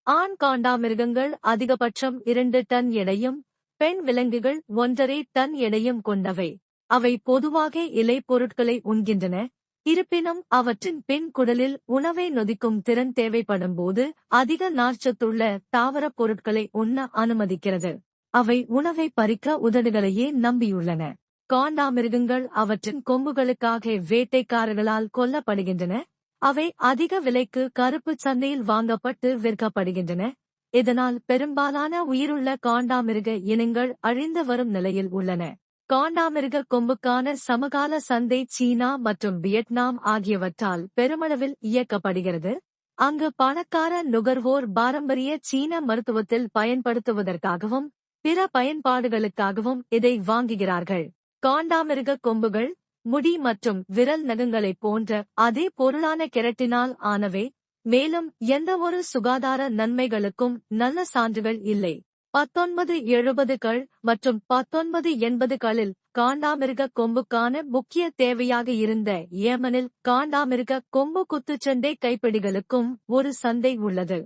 ஆண் காண்டாமிருகங்கள் அதிகபட்சம் 2 டன் எடையும், பெண் விலங்குகள் 1½ டன் எடையும் கொண்டவை. அவை பொதுவாக இலை பொருட்களை உண்கின்றன. இருப்பினும் அவற்றின் பின் குடலில் உணவை நொதிக்கும் திறன் தேவைப்படும்போது அதிக நார்ச்சத்துள்ள தாவரப் பொருட்களை உண்ண அனுமதிக்கிறது. அவை உணவை பறிக்க உதடுகளையே நம்பியுள்ளன. காண்டாமிருகங்கள் அவற்றின் கொம்புகளுக்காக வேட்டைக்காரர்களால் கொல்லப்படுகின்றன. அவை அதிக விலைக்கு கருப்பு சந்தையில் வாங்கப்பட்டு விற்கப்படுகின்றன. இதனால் பெரும்பாலான உயிருள்ள காண்டாமிருக இனங்கள் அழிந்து வரும் நிலையில் உள்ளன. காண்டாமிருக கொம்புக்கான சமகால சந்தை சீனா மற்றும் வியட்நாம் ஆகியவற்றால் பெருமளவில் இயக்கப்படுகிறது. அங்கு பணக்கார நுகர்வோர் பாரம்பரிய சீன மருத்துவத்தில் பயன்படுத்துவதற்காகவும் பிற பயன்பாடுகளுக்காகவும் இதை வாங்குகிறார்கள். காண்டாமிருக கொம்புகள் முடி மற்றும் விரல் நகங்களைப் போன்ற அதே பொருளான கெரட்டினால் ஆனவை. மேலும் எந்தவொரு சுகாதார நன்மைகளுக்கும் நல்ல சான்றுகள் இல்லை. 1970கள் மற்றும் 1980களில் காண்டாமிருக கொம்புக்கான முக்கிய தேவையாக இருந்த ஏமனில் காண்டாமிருக கொம்பு குத்துச்சண்டை கைப்பிடிகளுக்கும் ஒரு சந்தை உள்ளது.